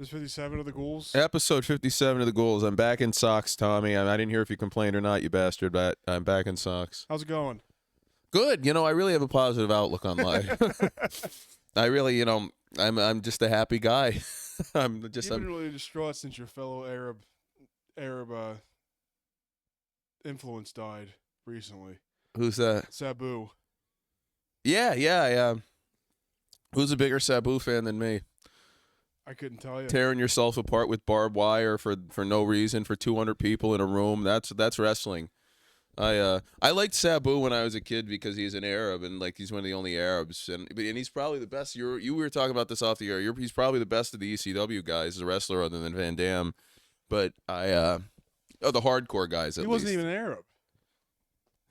This 57 of the Ghouls? Episode 57 of the Ghouls. I'm back in socks, Tommy. I didn't hear if you complained or not, you bastard, but I'm back in socks. How's it going? Good. You know, I really have a positive outlook on life. I really, I'm just a happy guy. You've been really distraught since your fellow Arab influence died recently. Who's that? Sabu. Yeah. Who's a bigger Sabu fan than me? I couldn't tell you. Tearing yourself apart with barbed wire for no reason for 200 people in a room. That's wrestling. I liked Sabu when I was a kid because he's an Arab and like he's one of the only Arabs and he's probably the best. You were talking about this off the air. He's probably the best of the ECW guys as a wrestler other than Van Dam. But the hardcore guys at least. He wasn't even an Arab.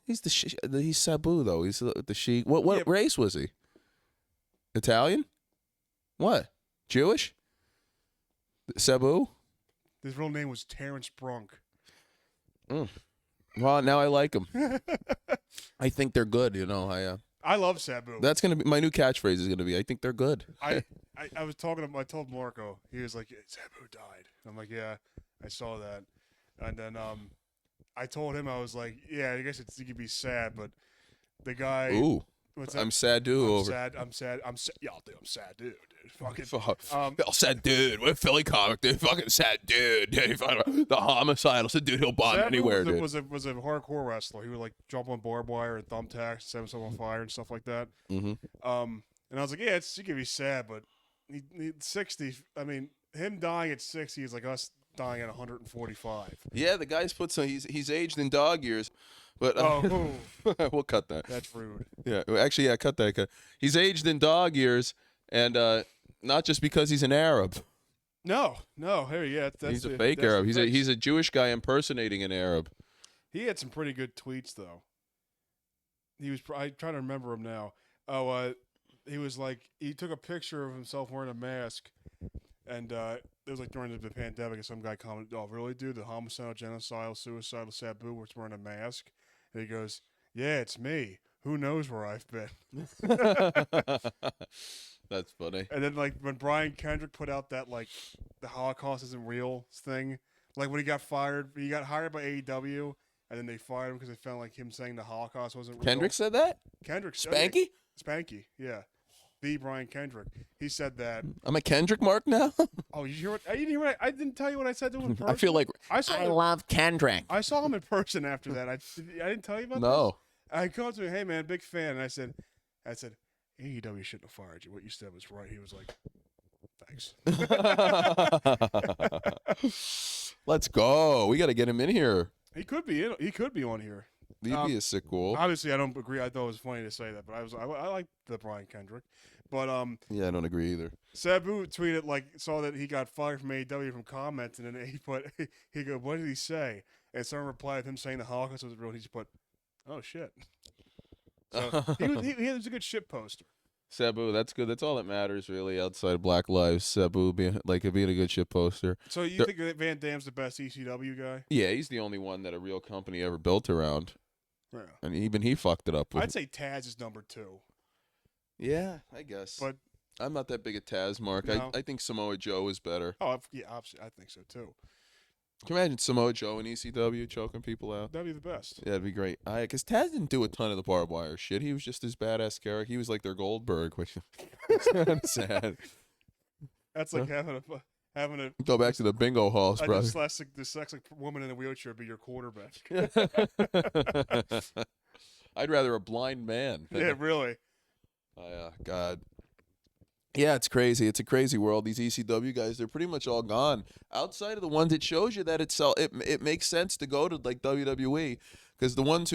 He's Sabu though. He's the Sheik. What race was he? Italian? What? Jewish? Sabu? His real name was Terrence Brunk. Well, now I like him. I think they're good. I love Sabu. That's gonna be my new catchphrase. Is gonna be I think they're good. I was talking to I told Marco. He was like, Sabu died. I'm like, yeah, I saw that. And then I told him, I was like, yeah, I guess you could be sad, but the guy. Ooh. I'm sad dude. I'm sad. Yeah, dude, I'm sad dude. Fucking. Sad dude. We're Philly comic dude. Fucking sad dude. The homicidal. Said dude, he'll bomb anywhere, dude. Was a hardcore wrestler. He would like jump on barbed wire and thumbtacks, set himself on fire and stuff like that. Mm-hmm. And I was like, yeah, you can be sad, but he 60. I mean, him dying at 60 is like us dying at 145. Yeah, the guy's put some. He's aged in dog years. But we'll cut that. That's rude. Yeah, actually, cut that. He's aged in dog years, and not just because he's an Arab. No. Hey, he's a fake Arab. He's a Jewish guy impersonating an Arab. He had some pretty good tweets though. I'm trying to remember him now. He was like he took a picture of himself wearing a mask, and it was like during the pandemic, and some guy commented, "Oh, really, dude? The homicidal, genocidal, suicidal Sabu was wearing a mask." And he goes, yeah, it's me. Who knows where I've been? That's funny. And then, like, when Brian Kendrick put out that, like, the Holocaust isn't real thing, like, when he got fired, he got hired by AEW, and then they fired him because they found, like, him saying the Holocaust wasn't real. Kendrick said that? Kendrick said Spanky? Spanky, yeah. The Brian Kendrick. He said that. I'm a Kendrick mark now? Oh, you hear what? I didn't hear what I didn't tell you what I said to him in person. I feel like I love Kendrick. I saw him in person after that. I didn't tell you about this? No. I called to him, hey, man, big fan. And I said, AEW shouldn't have fired you. What you said was right. He was like, thanks. Let's go. We got to get him in here. He could be on here. He'd be a sick ghoul. Obviously, I don't agree. I thought it was funny to say that, but I like the Brian Kendrick. But yeah, I don't agree either. Sabu tweeted saw that he got fired from AEW from comments, and then he go, what did he say? And someone replied with him saying the Holocaust was real. He just put, oh shit. So he was a good shit poster. Sabu, that's good. That's all that matters really outside of Black Lives. Sabu being a good shit poster. So you think that Van Dam's the best ECW guy? Yeah, he's the only one that a real company ever built around. Yeah. And even he fucked it up. I'd say Taz is number 2. Yeah, I guess. But I'm not that big a Taz mark. No. I think Samoa Joe is better. Oh, yeah, obviously, I think so too. Can you imagine Samoa Joe in ECW choking people out? That'd be the best. Yeah, that'd be great. Because Taz didn't do a ton of the barbed wire shit. He was just this badass character. He was like their Goldberg, which is sad. That's like having a go back to the bingo halls, brother. Dyslexic woman in a wheelchair be your quarterback. I'd rather a blind man. Yeah, really. God. Yeah, it's crazy. It's a crazy world. These ECW guys, they're pretty much all gone. Outside of the ones, it shows you that it makes sense to go to like WWE because the ones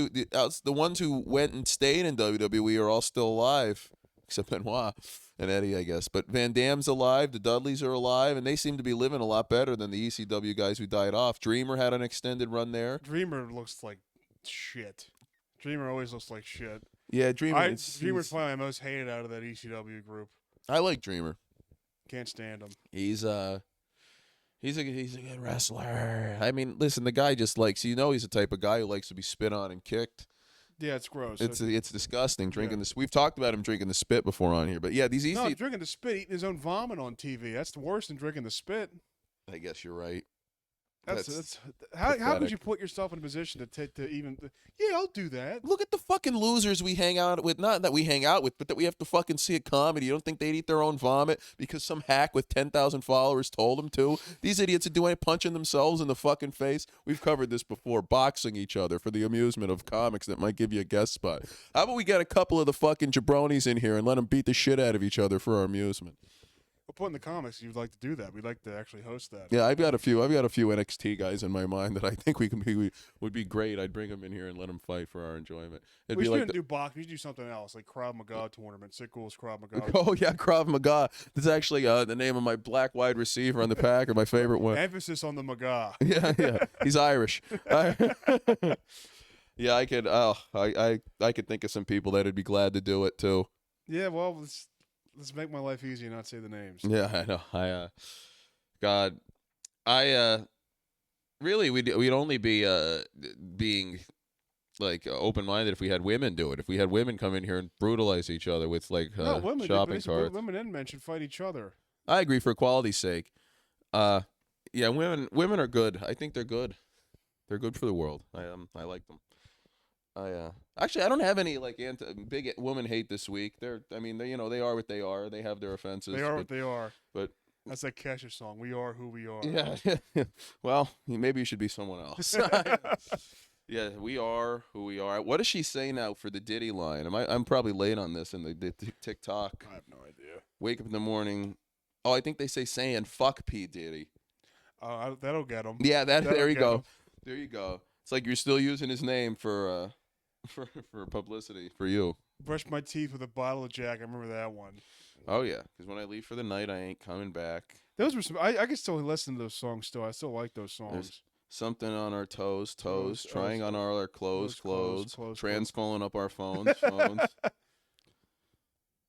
who went and stayed in WWE are all still alive, except Benoit and Eddie, I guess. But Van Dam's alive, the Dudleys are alive, and they seem to be living a lot better than the ECW guys who died off. Dreamer had an extended run there. Dreamer looks like shit. Dreamer always looks like shit. Yeah, Dreamer. Dreamer's probably my most hated out of that ECW group. I like Dreamer. Can't stand him. He's a good wrestler. I mean, listen, the guy just likes, he's the type of guy who likes to be spit on and kicked. Yeah, it's gross. It's disgusting drinking Yeah. this. We've talked about him drinking the spit before on here, but yeah, these No, EC. drinking the spit, eating his own vomit on TV. That's the worse than drinking the spit. I guess you're right. That's how could you put yourself in a position to even? Yeah, I'll do that. Look at the fucking losers we hang out with. Not that we hang out with, but that we have to fucking see a comedy. You don't think they'd eat their own vomit because some hack with 10,000 followers told them to? These idiots are doing punching themselves in the fucking face. We've covered this before. Boxing each other for the amusement of comics that might give you a guest spot. How about we get a couple of the fucking jabronis in here and let them beat the shit out of each other for our amusement? We'll put in the comics. You'd like to do that. We'd like to actually host that. Yeah, I've got a few NXT guys in my mind that I think would be great. I'd bring them in here and let them fight for our enjoyment. It'd We be like shouldn't do boxing. We should do something else, like Krav Maga tournament. Sick Ghouls Krav Maga. Oh yeah, Krav Maga. That's actually the name of my black wide receiver on the Packer, my favorite one. Emphasis on the Maga. Yeah. He's Irish. Yeah, I could. Oh, I could think of some people that'd be glad to do it too. Yeah, well, let's make my life easy and not say the names. Yeah, I know. God, really, we'd only be being like open-minded if we had women do it. If we had women come in here and brutalize each other with like No, women, shopping carts. Women and men should fight each other. I agree for equality's sake. Yeah, women are good. I think they're good. They're good for the world. I like them. Actually, I don't have any like big woman hate this week. They are what they are. They have their offenses. They are what they are. But that's that Kesha song. We are who we are. Yeah. Well, maybe you should be someone else. Yeah, we are who we are. What does she say now for the Diddy line? I'm probably late on this in the TikTok. I have no idea. Wake up in the morning. Oh, I think they say saying fuck P Diddy. That'll get him. Yeah, there you go. Him. There you go. It's like you're still using his name for publicity for you. Brush my teeth with a bottle of Jack. I remember that one. Oh yeah, because when I leave for the night, I ain't coming back. Those were some. I can still listen to those songs. Still, I still like those songs. There's something on our toes, trying on all our clothes, transcalling up our phones.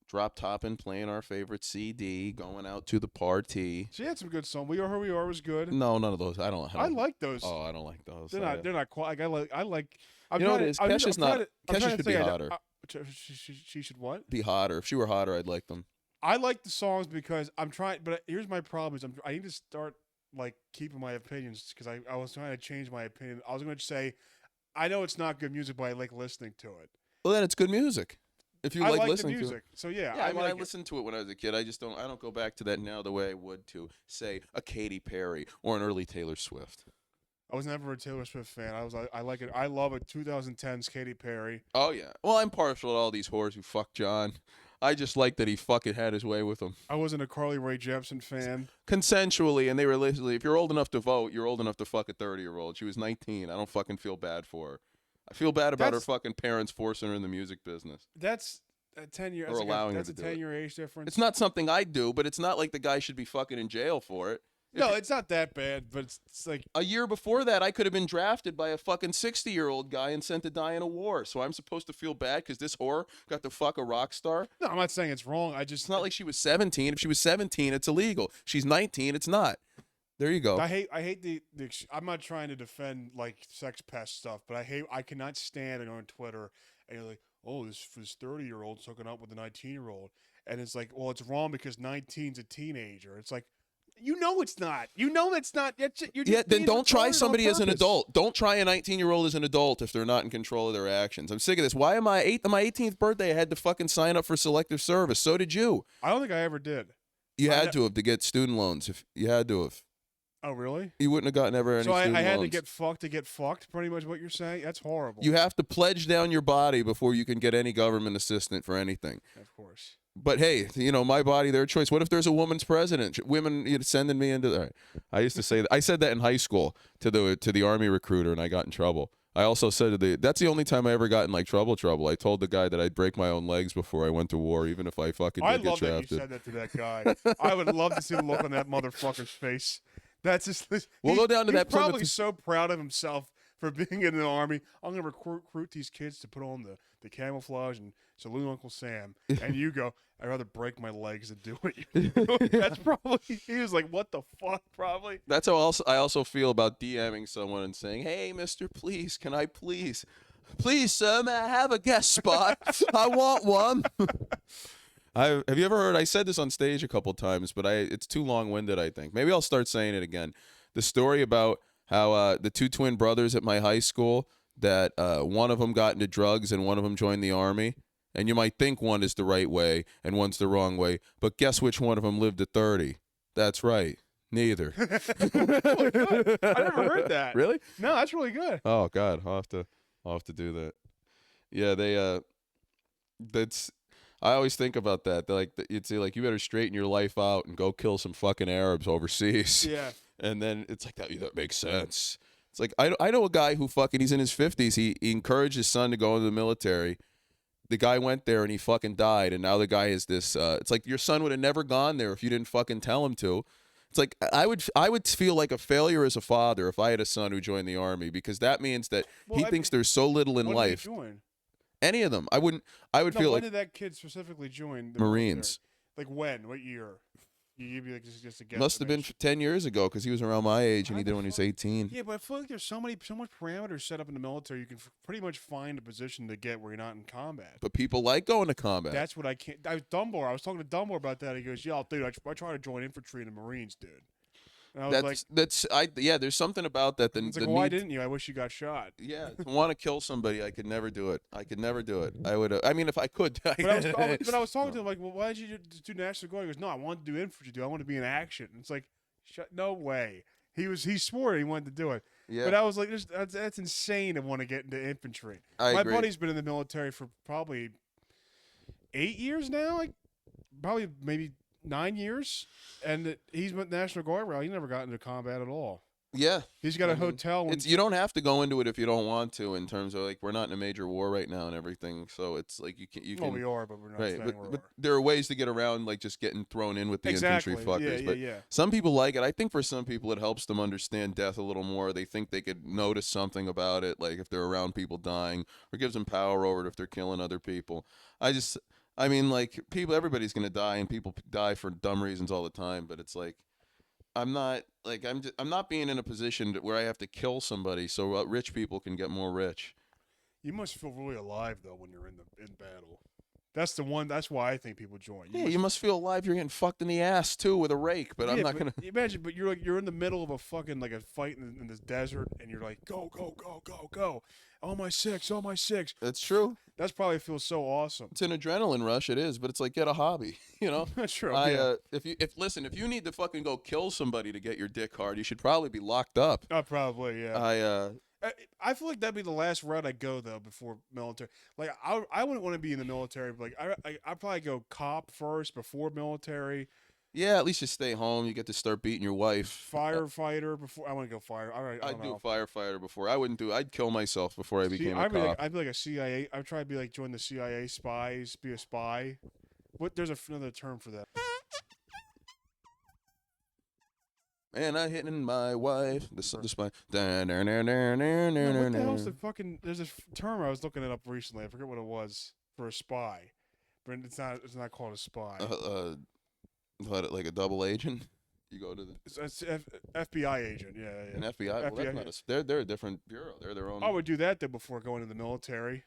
Drop topping, playing our favorite CD, going out to the party. She had some good songs. We Are Who We Are was good. No, none of those. I like those. Oh, I don't like those. They're not quite. I like. You know what it is? Kesha's not. Kesha should be hotter. She should what? Be hotter. If she were hotter, I'd like them. I like the songs because I'm trying. But here's my problem: is I need to start like keeping my opinions because I was trying to change my opinion. I was going to say, I know it's not good music, but I like listening to it. Well, then it's good music. If you like listening the music, to it. So yeah, I listened to it when I was a kid. I don't go back to that now the way I would to say a Katy Perry or an early Taylor Swift. I was never a Taylor Swift fan. I like it. I love it. 2010's Katy Perry. Oh yeah. Well, I'm partial to all these whores who fuck John. I just like that he fucking had his way with them. I wasn't a Carly Rae Jepsen fan. Consensually, and they were literally, if you're old enough to vote, you're old enough to fuck a 30-year-old. She was 19. I don't fucking feel bad for her. I feel bad about her fucking parents forcing her in the music business. That's a 10-year. Or allowing her to do it. That's a 10-year age difference. It's not something I do, but it's not like the guy should be fucking in jail for it. No, it's not that bad, but it's like a year before that, I could have been drafted by a fucking 60-year-old guy and sent to die in a war. So I'm supposed to feel bad because this whore got to fuck a rock star? No, I'm not saying it's wrong. It's not like she was 17. If she was 17, it's illegal. She's 19, it's not. There you go. I hate the I'm not trying to defend like sex pest stuff, but I cannot stand it on Twitter and you're like, oh, this 30-year-old's hooking up with a 19-year-old, and it's like, well, it's wrong because 19's a teenager. It's like, you know it's not. You know it's not. Then don't try somebody as an adult. Don't try a 19-year-old as an adult if they're not in control of their actions. I'm sick of this. Why am I on my 18th birthday? I had to fucking sign up for selective service. So did you. I don't think I ever did. You had to get student loans. If you had to have. Oh, really? You wouldn't have gotten ever any student loans. So I had to get fucked, pretty much what you're saying? That's horrible. You have to pledge down your body before you can get any government assistance for anything. Of course. But hey, my body, their choice. What if there's a woman's president? Women sending me into there. I used to say that. I said that in high school to the army recruiter, and I got in trouble. I also said that's the only time I ever got in like trouble. I told the guy that I'd break my own legs before I went to war, even if I fucking did get drafted. I love that you said that to that guy. I would love to see the look on that motherfucker's face. That's just. We'll go down to that. He's probably so proud of himself for being in the army. I'm gonna recruit these kids to put on the camouflage and salute Uncle Sam. And you go, I'd rather break my legs than do what you do. That's probably. He was like, what the fuck? Probably. That's how I also feel about DMing someone and saying, hey, mister, please, can I please Please, sir, may I have a guest spot? I want one. Have you ever heard? I said this on stage a couple times, but it's too long-winded. I think maybe I'll start saying it again. The story about how the two twin brothers at my high school that one of them got into drugs and one of them joined the army. And you might think one is the right way and one's the wrong way, but guess which one of them lived to 30? That's right. Neither. Really good. I never heard that. Really? No, that's really good. Oh God, I'll have to do that. Yeah, they that's I always think about that. They're like you'd say like you better straighten your life out and go kill some fucking Arabs overseas. Yeah. And then it's like that makes sense. It's like I know a guy who fucking he's in his 50s. He encouraged his son to go into the military. The guy went there and he fucking died, and now the guy is this. It's like your son would have never gone there if you didn't fucking tell him to. It's like I would feel like a failure as a father if I had a son who joined the army, because that means that he thinks there's so little in life. Did he join? Any of them, I would feel when like did that kid specifically join the Marines. Military? Like when? What year? You'd be like just a guess. Must have been 10 years ago because he was around my age and he did when he was 18. Yeah, but I feel like there's so much parameters set up in the military. You can pretty much find a position to get where you're not in combat. But people like going to combat. That's what I can't. I was talking to Dumbledore about that. He goes, "Yeah, dude, I try to join infantry in the Marines, dude." And I was there's something about that. It's like, why didn't you? I wish you got shot. Yeah, to want to kill somebody, I could never do it. I would. I mean, if I could. But I was talking to him like, well, why did you do National Guard? He goes, no, I wanted to do infantry, dude. I want to be in action. And it's like, no way. He swore he wanted to do it. Yeah. But I was like, that's insane to want to get into infantry. I agree. My buddy's been in the military for probably 8 years now. Like, probably maybe 9 years, and he's with National Guard. Well, he never got into combat at all. Yeah, he's got a hotel. You don't have to go into it if you don't want to. In terms of like, we're not in a major war right now and everything, so it's like you can. Well, we are, but we're not. Right, but there are ways to get around, like just getting thrown in with the infantry fuckers. Yeah. Some people like it. I think for some people it helps them understand death a little more. They think they could notice something about it, like if they're around people dying, or gives them power over it if they're killing other people. I mean, like everybody's gonna die, and people die for dumb reasons all the time. But it's like, I'm not being in a position where I have to kill somebody so rich people can get more rich. You must feel really alive though when you're in battle. That's why I think people join. You must feel alive. You're getting fucked in the ass too with a rake, but I'm not gonna imagine. But you're in the middle of a fucking like a fight in this desert, and you're like, go, oh my six. That's true. That's probably feels so awesome. It's an adrenaline rush. It is, but it's like get a hobby. You know. That's true. If you need to fucking go kill somebody to get your dick hard, you should probably be locked up. Probably, yeah. I feel like that'd be the last route I'd go though before military. Like I wouldn't want to be in the military, but like I'd probably go cop first before military. Yeah, at least you stay home. You get to start beating your wife. Firefighter before. I want to go fire. All right, I'd do firefighter before. I'd kill myself before I became a cop. I'd be like a CIA. I'd try to be like join the CIA spies, be a spy. There's another term for that. And I hitting my wife. The spy. What the hell's the fucking? There's this term I was looking it up recently. I forget what it was for a spy, but it's not called a spy. Like a double agent. You go to the it's FBI agent. Yeah. An FBI. Well, that's not they're a different bureau. They're their own. I would do that though before going to the military.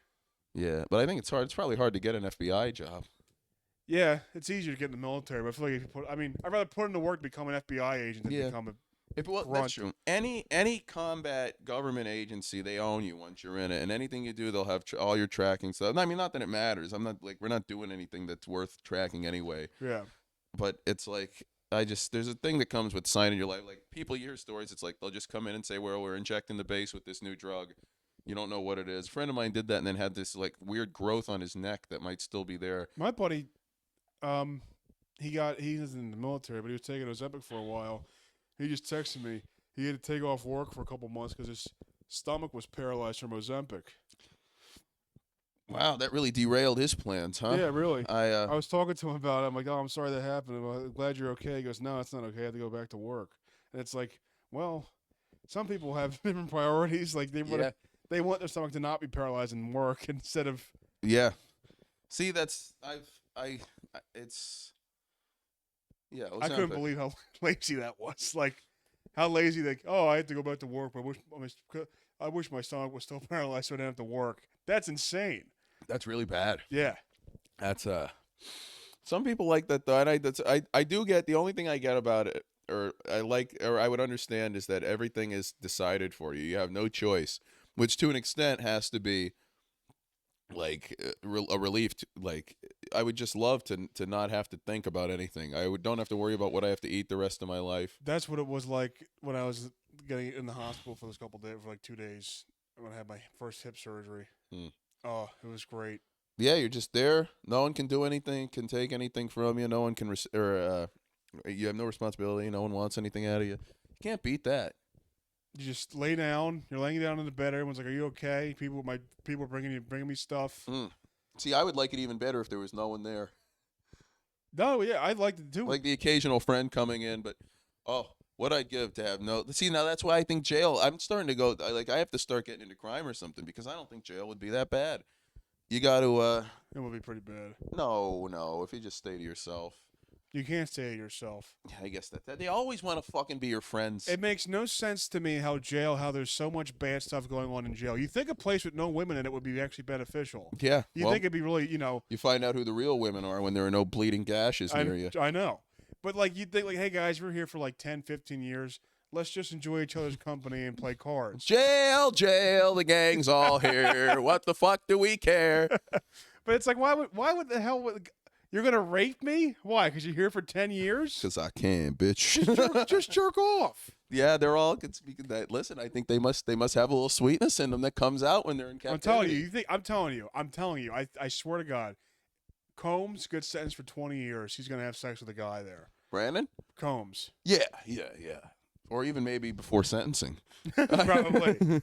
Yeah, but I think it's hard. It's probably hard to get an FBI job. Yeah, it's easier to get in the military, but I feel like I'd rather put in the work to become an FBI agent than become a grunt. That's true. Any combat government agency, they own you once you're in it, and anything you do, they'll have all your tracking stuff. I mean, not that it matters. We're not doing anything that's worth tracking anyway. Yeah. But it's like there's a thing that comes with signing your life. Like people hear stories, it's like they'll just come in and say, well, we're injecting the base with this new drug. You don't know what it is. A friend of mine did that and then had this like weird growth on his neck that might still be there. My buddy, he was in the military, but he was taking Ozempic for a while. He just texted me. He had to take off work for a couple months because his stomach was paralyzed from Ozempic. Wow, that really derailed his plans, huh? Yeah, really. I was talking to him about it. I'm like, oh, I'm sorry that happened. I'm glad you're okay. He goes, no, it's not okay. I have to go back to work. And it's like, well, some people have different priorities. Like they want their stomach to not be paralyzed and work instead of. Yeah. See, that's it's. Yeah, I couldn't believe how lazy that was. Like, how lazy I had to go back to work. But I wish my stomach was still paralyzed so I didn't have to work. That's insane. That's really bad. Yeah. That's some people like that though, and I do get, the only thing I get about it, or I would understand, is that everything is decided for you. You have no choice, which to an extent has to be like a relief. Like, I would just love to not have to think about anything. Don't have to worry about what I have to eat the rest of my life. That's what it was like when I was getting in the hospital for those couple days, for like 2 days, when I had my first hip surgery. Oh, it was great. Yeah, you're just there. No one can do anything, can take anything from you. No one can, you have no responsibility. No one wants anything out of you. You can't beat that. You just lay down. You're laying down in the bed. Everyone's like, "Are you okay?" People are bringing me stuff. See, I would like it even better if there was no one there. No, yeah, I'd like to do it. Like the occasional friend coming in, but what I'd give to have no. See, now that's why I think jail. I'm starting to go. I have to start getting into crime or something, because I don't think jail would be that bad. You got to. It would be pretty bad. No. If you just stay to yourself. You can't stay to yourself. Yeah, I guess that they always want to fucking be your friends. It makes no sense to me how there's so much bad stuff going on in jail. You think a place with no women in it would be actually beneficial. Yeah. You think it'd be really, You find out who the real women are when there are no bleeding gashes near you. I know. But like, you'd think like, hey guys, we're here for like 10, 15 years. Let's just enjoy each other's company and play cards. Jail, the gang's all here. What the fuck do we care? But it's like, why would the hell would... You're going to rape me? Why? Because you're here for 10 years? Because I can, bitch. Just jerk off. Yeah, they're all good speaking that. Listen, I think they must have a little sweetness in them that comes out when they're in captivity. I'm telling you. I swear to God. Combs, good sentence for 20 years. He's going to have sex with a guy there. Brandon? Combs. Yeah. Or even maybe before sentencing. Probably.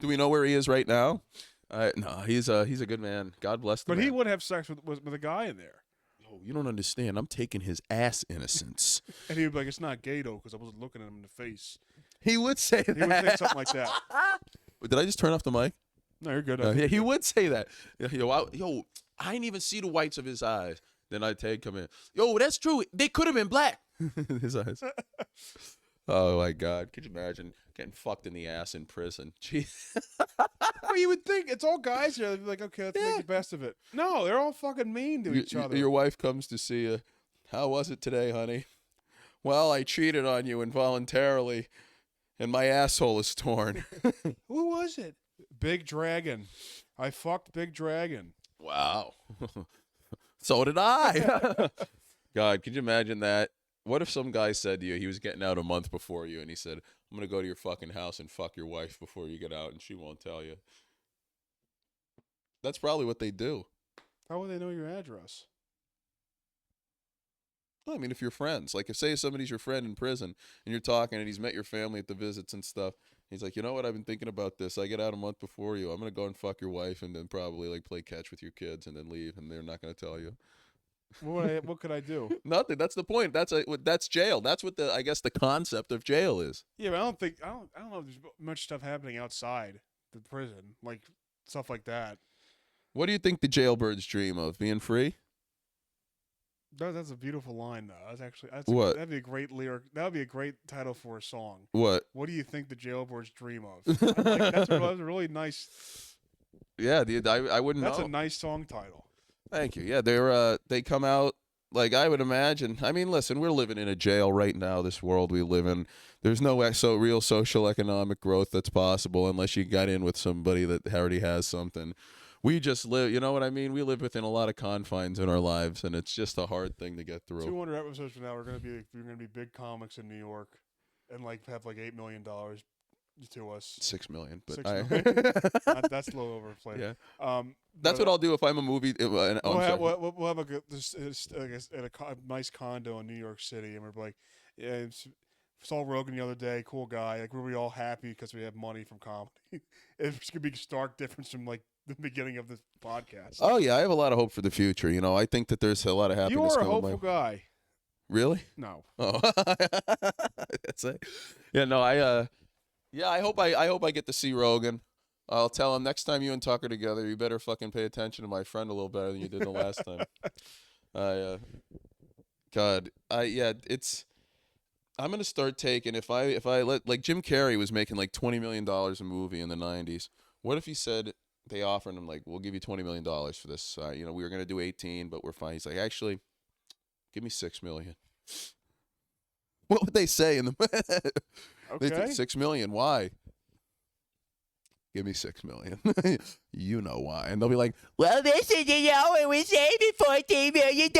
Do we know where he is right now? No, he's a good man. God bless the man. But he would have sex with a guy in there. Oh, you don't understand. I'm taking his ass innocence. And he would be like, it's not gay, though, because I wasn't looking at him in the face. He would say that. He would say something like that. Did I just turn off the mic? No, you're good. Yeah, he would say that. I didn't even see the whites of his eyes. Then I'd come in. Yo, that's true. They could have been black. His eyes. Oh, my God. Could you imagine getting fucked in the ass in prison? Jeez. Well, you would think it's all guys here. They'd be like, okay, let's make the best of it. No, they're all fucking mean to each other. Your wife comes to see you. How was it today, honey? Well, I cheated on you involuntarily, and my asshole is torn. Who was it? Big Dragon. I fucked Big Dragon. Wow. So did I. God, could you imagine that? What if some guy said to you, he was getting out a month before you, and he said, I'm going to go to your fucking house and fuck your wife before you get out, and she won't tell you. That's probably what they do. How would they know your address? Well, I mean, if you're friends. Like, if, say, somebody's your friend in prison, and you're talking, and he's met your family at the visits and stuff, he's like, you know what, I've been thinking about this. I get out a month before you. I'm going to go and fuck your wife, and then probably, like, play catch with your kids, and then leave, and they're not going to tell you. What could I do? Nothing. That's the point. That's jail. That's what I guess the concept of jail is. Yeah, but I don't know if there's much stuff happening outside the prison, like stuff like that. What do you think the jailbirds dream of? Being free? That's a beautiful line, though. That'd be a great lyric. That would be a great title for a song. What? What do you think the jailbirds dream of? That's a really nice. Yeah, I wouldn't know. That's a nice song title. Thank you. Yeah, they come out, like, I would imagine. I mean, listen, we're living in a jail right now, this world we live in. There's no real social economic growth that's possible unless you got in with somebody that already has something. We just live, you know what I mean? We live within a lot of confines in our lives, and it's just a hard thing to get through. 200 episodes from now, we're gonna be big comics in New York, and like have like $8 million to us. 6 million, but 6 million. That's a little overplayed. Yeah. That's what I'll do if I'm a movie. We'll have a nice condo in New York City, and we're like, yeah, saw Rogan the other day, cool guy. Like, we're all happy because we have money from comedy. It's gonna be a stark difference from like the beginning of this podcast. Oh yeah, I have a lot of hope for the future. You know, I think that there's a lot of happiness. You are a hopeful guy. Really? No. Oh, that's it. Yeah, no, I hope I get to see Rogan. I'll tell him next time you and Tucker together, you better fucking pay attention to my friend a little better than you did the last time. I'm gonna start taking if I let like Jim Carrey was making like $20 million a movie in the '90s. What if he said they offered him like, we'll give you $20 million for this? We were gonna do 18, but we're fine. He's like, actually, give me $6 million. What would they say in the? They think Okay. $6 million. Why? Give me $6 million. You know why? And they'll be like, well, this is and we're saving $14 million.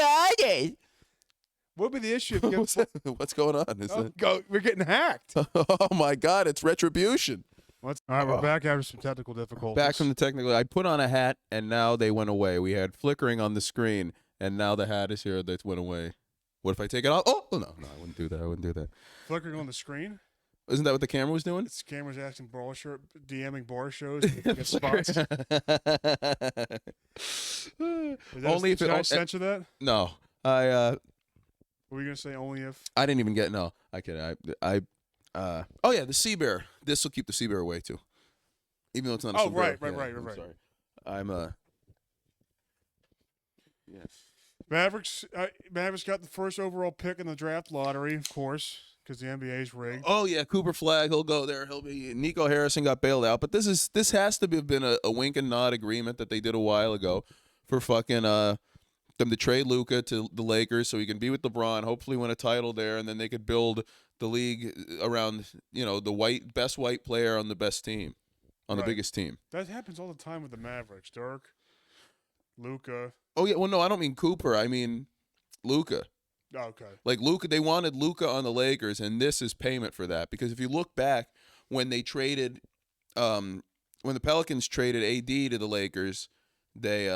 What would be the issue? If you What's going on? Is it? We're getting hacked. Oh my God! It's retribution. All right, we're back after some technical difficulties. Back from the technical. I put on a hat, and now they went away. We had flickering on the screen, and now the hat is here. That went away. What if I take it off? Oh no, I wouldn't do that. I wouldn't do that. Flickering on the screen. Isn't that what the camera was doing? This camera's asking DMing bar shows to get spots. Only if should I it. censor that? No, What were you gonna say? Only if. I didn't even get. No, I can. Oh yeah, the sea bear. This will keep the sea bear away too, even though it's not. A right. I'm sorry. I'm Yes. Mavericks got the first overall pick in the draft lottery, of course, because the NBA's rigged. Oh yeah, Cooper Flag. He'll go there. He'll be. Nico Harrison got bailed out, but this has to have been a wink and nod agreement that they did a while ago for fucking them to trade Luka to the Lakers so he can be with LeBron, hopefully win a title there, and then they could build the league around the best white player on the best team, on the biggest team. That happens all the time with the Mavericks. Dirk, Luka. Oh yeah, well no, I don't mean Cooper. I mean Luka. Okay. Like Luka, they wanted Luka on the Lakers, and this is payment for that. Because if you look back when they traded, when the Pelicans traded AD to the Lakers, they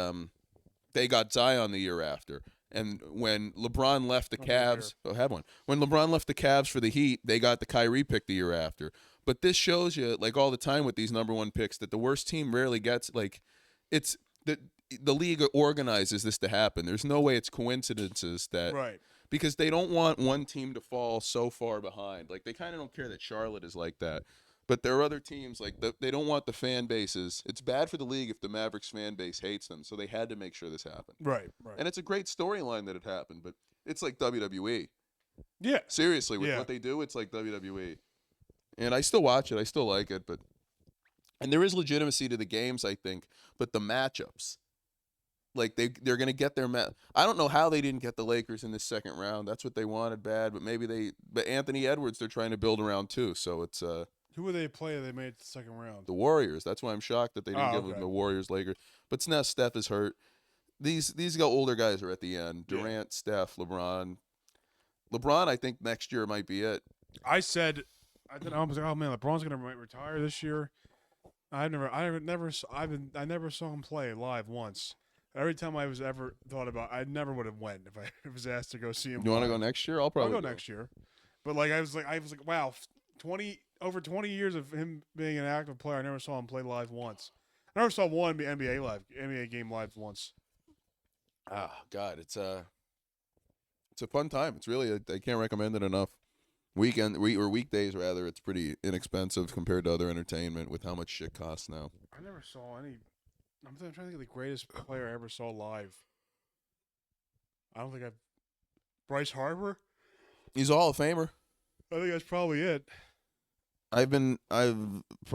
got Zion the year after. And when LeBron left the Cavs, When LeBron left the Cavs for the Heat, they got the Kyrie pick the year after. But this shows you, like all the time with these number one picks, that the worst team rarely gets it's the league organizes this to happen. There's no way it's coincidences that because they don't want one team to fall so far behind. Like they kind of don't care that Charlotte is like that. But there are other teams they don't want the fan bases. It's bad for the league if the Mavericks fan base hates them. So they had to make sure this happened. Right. And it's a great storyline that it happened, but it's like WWE. Yeah. Seriously, with what they do, it's like WWE. And I still watch it. I still like it, and there is legitimacy to the games, I think, but the matchups. Like they're going to get their I don't know how they didn't get the Lakers in this second round. That's what they wanted bad, but but Anthony Edwards they're trying to build around too. So it's who would they play? They made it to the second round. The Warriors. That's why I'm shocked that they didn't give them the Warriors Lakers. But now Steph is hurt. These older guys are at the end. Durant, Steph, LeBron. LeBron, I think next year might be it. I was like, oh man, LeBron's gonna retire this year. I never saw him play live once. Every time I was ever thought about, I never would have went if I was asked to go see him. You want to go next year? I'll go next year. But I was like, wow, over 20 years of him being an active player, I never saw him play live once. I never saw one NBA game live once. Oh God, it's a fun time. It's really I can't recommend it enough. Weekdays rather, it's pretty inexpensive compared to other entertainment with how much shit costs now. I never saw any. I'm trying to think of the greatest player I ever saw live. I don't think I've. Bryce Harper? He's a Hall of Famer. I think that's probably it. I've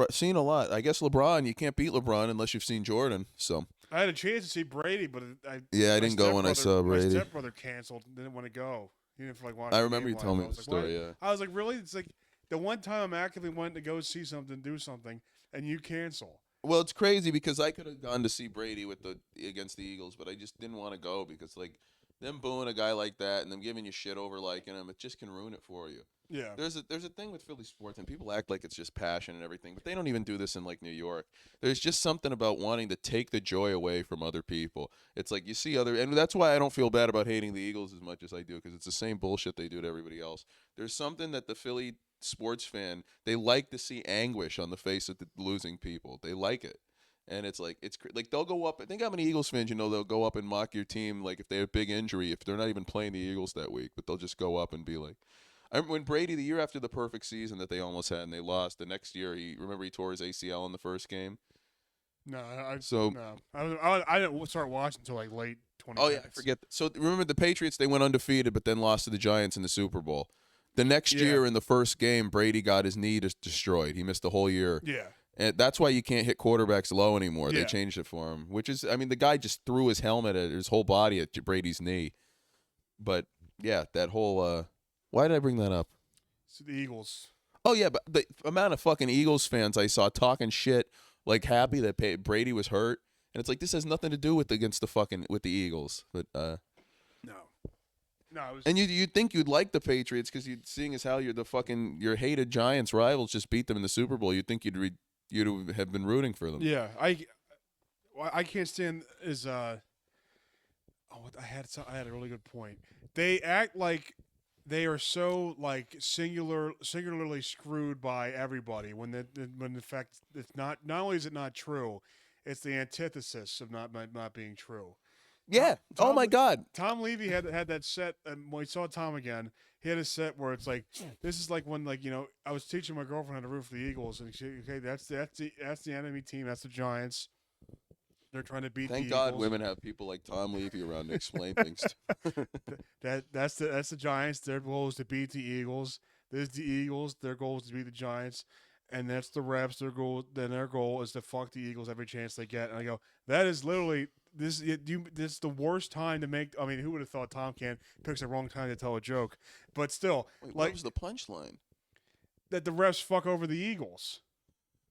seen a lot. I guess LeBron, you can't beat LeBron unless you've seen Jordan. So I had a chance to see Brady, but I didn't go when I saw Brady. My stepbrother canceled, didn't want to go. He didn't feel like watching. I remember you telling me the story. Yeah, I was like, really? It's like the one time I'm actively wanting to go see something, do something, and you cancel. Well, it's crazy because I could have gone to see Brady against the Eagles, but I just didn't want to go because them booing a guy like that and them giving you shit over liking him, it just can ruin it for you. Yeah. There's a thing with Philly sports, and people act like it's just passion and everything, but they don't even do this in New York. There's just something about wanting to take the joy away from other people. It's like you see and that's why I don't feel bad about hating the Eagles as much as I do, because it's the same bullshit they do to everybody else. There's something that the Philly sports fan, they like to see anguish on the face of the losing people. They like it. And it's like they'll go up. I think how many Eagles fans they'll go up and mock your team if they have a big injury, if they're not even playing the Eagles that week, but they'll just go up and be like. I remember when Brady, the year after the perfect season that they almost had and they lost, the next year he tore his ACL in the first game. No, I didn't start watching until late 20. Oh yeah, I forget. So remember the Patriots? They went undefeated, but then lost to the Giants in the Super Bowl. The next Yeah. year in the first game, Brady got his knee destroyed. He missed the whole year. Yeah. And that's why you can't hit quarterbacks low anymore. Yeah. They changed it for him, which is, I mean, the guy just threw his helmet at his whole body at Brady's knee. But yeah, that whole, why did I bring that up? It's the Eagles. Oh yeah, but the amount of fucking Eagles fans I saw talking shit, like happy that Brady was hurt, and it's like this has nothing to do with the Eagles. But No. No, it was, and you'd think you'd like the Patriots because seeing as how your hated Giants rivals just beat them in the Super Bowl, you'd think you'd have been rooting for them. yeah. I can't stand is I had a really good point. They act like they are so like singularly screwed by everybody when in fact it's not only is it not true, it's the antithesis of not being true. Yeah. Tom, Oh my God. Tom Levy had that set, and when we saw Tom again, he had a set where it's like this is like when I was teaching my girlfriend how to root for the Eagles, and she that's the enemy team, that's the Giants. They're trying to beat. Thank the God Eagles. women have people like Tom Levy around to explain things. That's the Giants. Their goal is to beat the Eagles. There's the Eagles. Their goal is to beat the Giants, and that's the refs. Their goal is to fuck the Eagles every chance they get. And I go, that is literally. This is the worst time to make. I mean, who would have thought Tom Can picks the wrong time to tell a joke? But still, Wait, what was the punchline? That the refs fuck over the Eagles.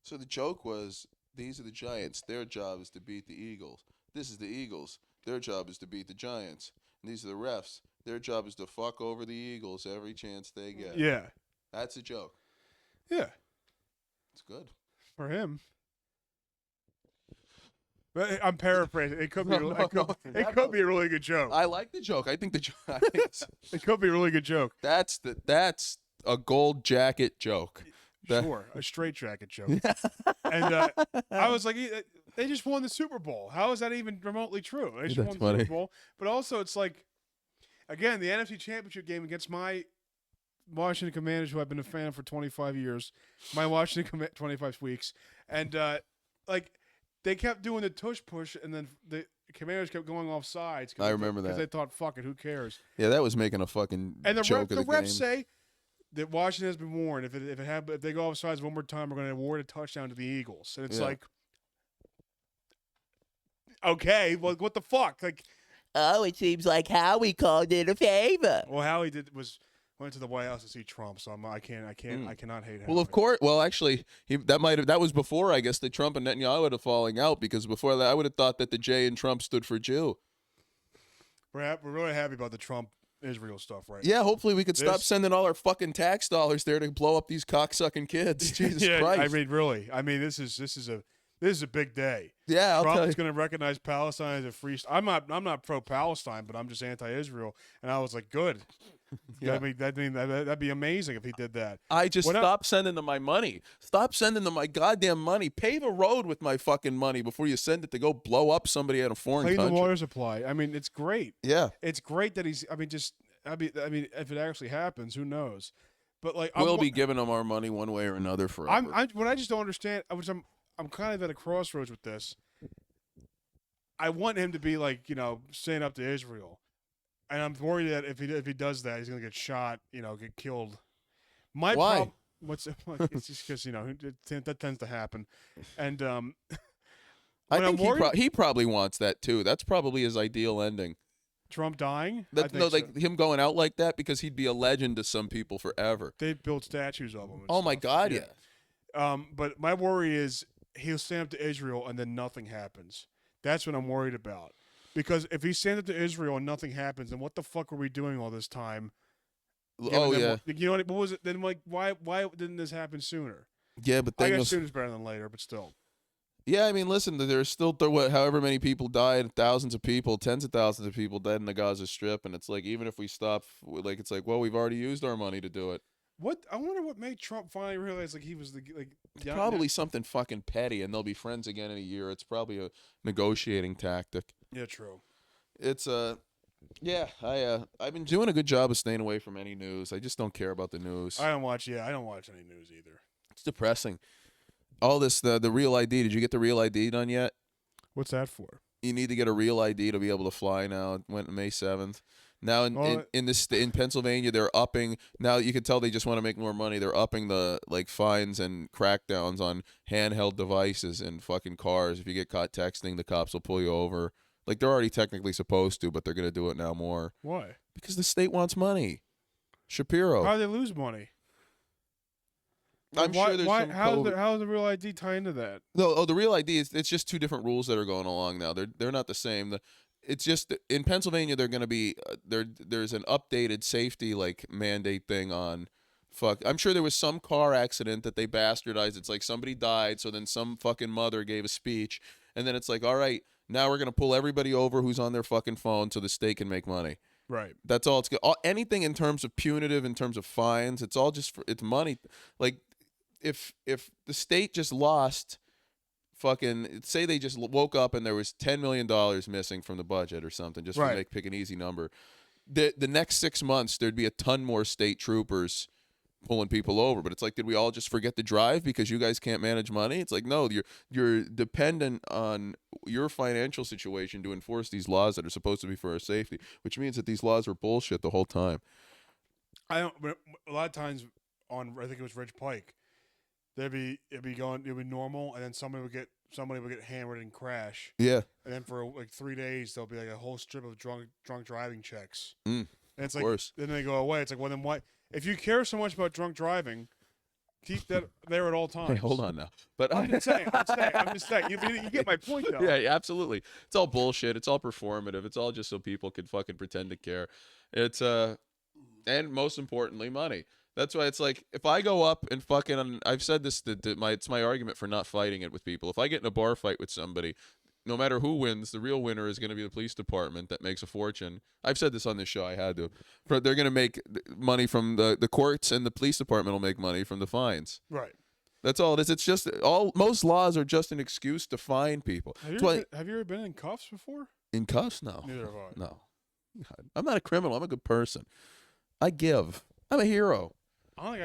So the joke was, these are the Giants. Their job is to beat the Eagles. This is the Eagles. Their job is to beat the Giants. And these are the refs. Their job is to fuck over the Eagles every chance they get. Yeah, That's a joke. yeah, It's good. for him. But I'm paraphrasing. It could be. It could be a really good joke. I like the joke. I think the joke. It could be a really good joke. That's a gold jacket joke. Sure, a straight jacket joke. And I was like, they just won the Super Bowl. How is that even remotely true? They just won the Super Bowl. But also, it's like, again, the NFC Championship game against my Washington Commanders, who I've been a fan of for 25 years, my Washington 25 weeks, and like they kept doing the tush push, and then the Commanders kept going off sides. I remember that because they thought, "Fuck it, who cares?" Yeah, that was making a fucking and joke the of the refs game. say that Washington has been warned. If they go off sides one more time, we're going to award a touchdown to the Eagles, and it's like, okay, well, what the fuck, like. Oh, it seems like Howie called it a favor. Well, Howie went to the White House to see Trump, so I cannot hate Howie. Well, of course. Well, actually, that was before, I guess, the Trump and Netanyahu were falling out, because before that, I would have thought that the J in Trump stood for Jew. We're really happy about the Trump Israel stuff, right? Yeah, hopefully we could stop sending all our fucking tax dollars there to blow up these cocksucking kids. Jesus Christ! I mean, really, this is a big day. Yeah, Trump is going to recognize Palestine as a free state. I'm not pro-Palestine, but I'm just anti-Israel. And I was like, good. Yeah. That'd be amazing if he did that. I just stop sending them my money. Stop sending them my goddamn money. Pave a road with my fucking money before you send it to go blow up somebody at a foreign Clean country. the water supply. I mean, it's great. Yeah, it's great that he's. I mean, if it actually happens, who knows? But like, we'll be giving them our money one way or another forever. What I just don't understand, I'm kind of at a crossroads with this. I want him to be like, stand up to Israel, and I'm worried that if he does that, he's gonna get shot, get killed. Why? It's just because that tends to happen, and I think he probably wants that too. That's probably his ideal ending. Trump dying? Him going out like that, because he'd be a legend to some people forever. They built statues of him. Oh my God, yeah. But my worry is he'll stand up to Israel and then nothing happens. That's what I'm worried about. Because if he stands up to Israel and nothing happens, then what the fuck were we doing all this time? Yeah. What was it? Then why didn't this happen sooner? Yeah, but I guess sooner is better than later, but still. Yeah, I mean, listen, there's still however many people died, thousands of people, tens of thousands of people dead in the Gaza Strip, and it's like, even if we stop, it's like, well, we've already used our money to do it. I wonder what made Trump finally realize he was probably something fucking petty, and they'll be friends again in a year. It's probably a negotiating tactic. Yeah, true. It's I've been doing a good job of staying away from any news. I just don't care about the news. I don't watch any news either. It's depressing. All this the Real ID. Did you get the Real ID done yet? What's that for? You need to get a Real ID to be able to fly now. It went May 7th. Now Well, in Pennsylvania, they're upping. Now you can tell they just want to make more money. They're upping the like fines and crackdowns on handheld devices and fucking cars. If you get caught texting, the cops will pull you over. Like they're already technically supposed to, but they're gonna do it now more why? because the state wants money. Shapiro. How do they lose money? I'm sure there's some how COVID. does the real ID tie into that? No, the real ID is it's just two different rules that are going along now. They're not the same. It's just in Pennsylvania they're going to be there's an updated safety like mandate thing on I'm sure there was some car accident that they bastardized. It's like somebody died, so then some fucking mother gave a speech, and then it's like, all right, now we're going to pull everybody over who's on their fucking phone so the state can make money. Right. That's all. Anything in terms of punitive, in terms of fines, it's all just it's money. Like if the state just lost fucking say they just woke up and there was $10 million missing from the budget or something, just Right. pick an easy number, the next 6 months there'd be a ton more state troopers pulling people over. But it's like, did we all just forget to drive because you guys can't manage money? It's like, no, you're dependent on your financial situation to enforce these laws that are supposed to be for our safety, which means that these laws are bullshit the whole time. But a lot of times on, I think it was Ridge Pike, it'd be normal, and then somebody would get hammered and crash, Yeah. and then for like 3 days there'll be like a whole strip of drunk driving checks, Mm, and it's of like course. then they go away. It's like, well, then why? If you care so much about drunk driving, keep that there at all times. Hey, hold on now. But I'm just saying. You get my point, though. Yeah, absolutely. It's all bullshit. It's all performative. It's all just so people can fucking pretend to care. It's and most importantly, money. That's why it's like if I go up and fucking, I've said this it's my argument for not fighting it with people. If I get in a bar fight with somebody, no matter who wins, the real winner is going to be the police department that makes a fortune. I've said this on this show. I had to. They're going to make money from the courts, and the police department will make money from the fines. Right. That's all it is. It's just most laws are just an excuse to fine people. Have you ever been in cuffs before? In cuffs? No. Neither have I. No. God. I'm not a criminal. I'm a good person. I give. I'm a hero. I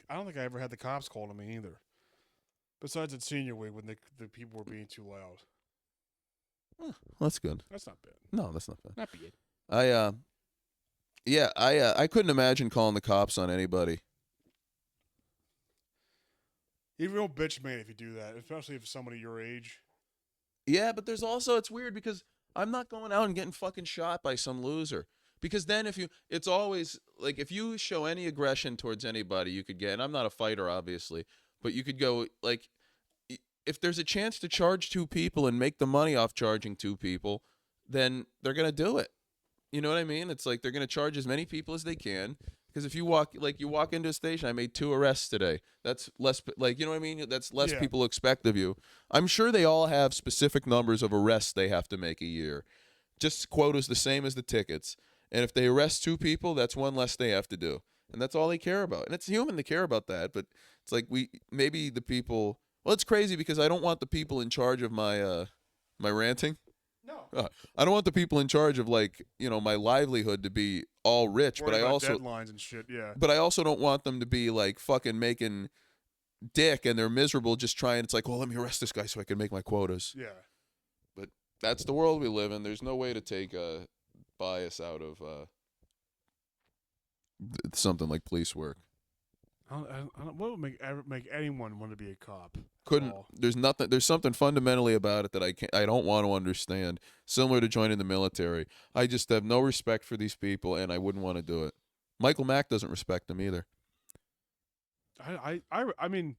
don't think I ever had the cops called on me either. Besides at senior week when the people were being too loud. Well, that's good. That's not bad. No, that's not bad. Not bad. I couldn't imagine calling the cops on anybody. You're a real bitch man if you do that, especially if it's somebody your age. Yeah, but there's also, it's weird because I'm not going out and getting fucking shot by some loser. Because then it's always like if you show any aggression towards anybody, you could get, and I'm not a fighter obviously, but you could go like, if there's a chance to charge two people and make the money off charging two people, then they're going to do it. You know what I mean? It's like they're going to charge as many people as they can. Because if you walk into a station, I made 2 arrests today. That's less, like, you know what I mean? That's less people expect of you. I'm sure they all have specific numbers of arrests they have to make a year. Just quotas the same as the tickets. And if they arrest 2 people, that's 1 less they have to do. And that's all they care about. And it's human to care about that. But it's like maybe the people, well, it's crazy because I don't want the people in charge of my ranting. No. I don't want the people in charge of my livelihood to be all rich, but I also deadlines and shit. Yeah. But I also don't want them to be like fucking making dick and they're miserable just trying. It's like, well, let me arrest this guy so I can make my quotas. Yeah. But that's the world we live in. There's no way to take bias out of something like police work. What would make anyone want to be a cop? Couldn't. There's something fundamentally about it that I don't want to understand. Similar to joining the military. I just have no respect for these people, and I wouldn't want to do it. Michael Mack doesn't respect them either. I mean,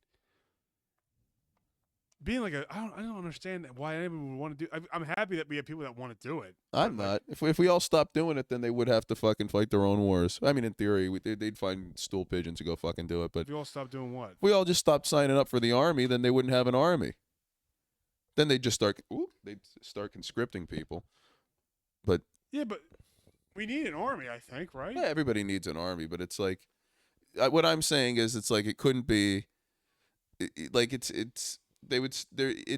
being like I don't understand why anyone would want to do. I'm happy that we have people that want to do it. I'm not. If we all stopped doing it, then they would have to fucking fight their own wars. I mean, in theory, they'd find stool pigeons to go fucking do it. But if we all stop doing what? If we all just stopped signing up for the army, then they wouldn't have an army. Then they'd just start conscripting people. But yeah, but we need an army, I think, right? Yeah, everybody needs an army, but it's like what I'm saying is it's like it couldn't be like it's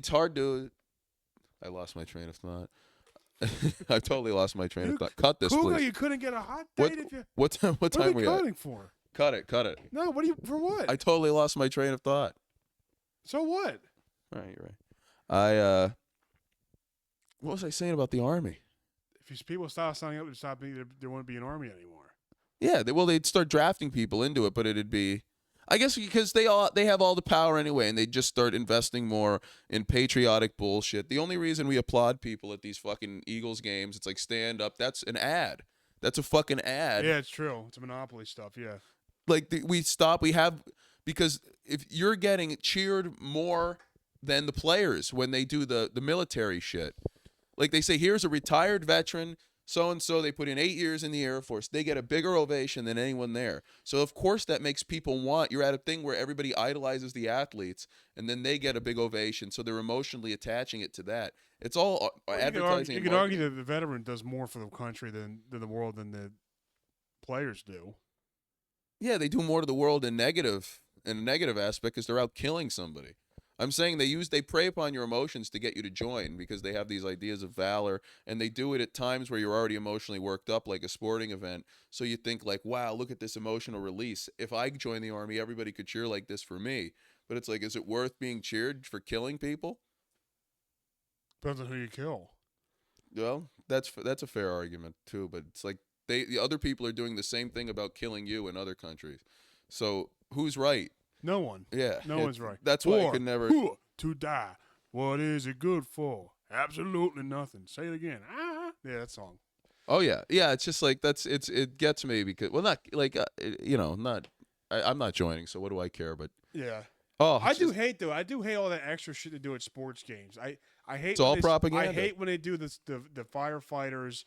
hard to. I lost my train of thought. I totally lost my train of thought. Cut this, Cougar, please. you couldn't get a hot date if you. What time are we cutting at? for? Cut it. No, for what? I totally lost my train of thought. So what? All right, you're right. What was I saying about the army? if people stop signing up, there wouldn't be an army anymore. Yeah, they'd start drafting people into it, but it'd be, I guess, because they have all the power anyway, and they just start investing more in patriotic bullshit. The only reason we applaud people at these fucking Eagles games, it's like stand up. That's an ad. That's a fucking ad. Yeah, it's true. It's Monopoly stuff. Yeah. Like because if you're getting cheered more than the players when they do the military shit. Like they say, here's a retired veteran, so and so. They put in 8 years in the Air Force. They get a bigger ovation than anyone there. So of course that makes people want. You're at a thing where everybody idolizes the athletes, and then they get a big ovation. So they're emotionally attaching it to that. It's all advertising. You could argue that the veteran does more for the country than the world than the players do. Yeah, they do more to the world in a negative aspect because they're out killing somebody. I'm saying they prey upon your emotions to get you to join because they have these ideas of valor, and they do it at times where you're already emotionally worked up, like a sporting event. So you think like, wow, look at this emotional release. If I join the army, everybody could cheer like this for me. But it's like, is it worth being cheered for killing people? Depends on who you kill. Well, that's a fair argument too. But it's like the other people are doing the same thing about killing you in other countries. So who's right? No one. Yeah, No one's right. That's why I could never. To die. What is it good for? Absolutely nothing. Say it again. Yeah, that song. Oh yeah. It's just like it gets me because not like not. I'm not joining, so what do I care? But yeah. Oh, I do hate all that extra shit they do at sports games. I hate. It's all propaganda. I hate when they do this. The firefighters,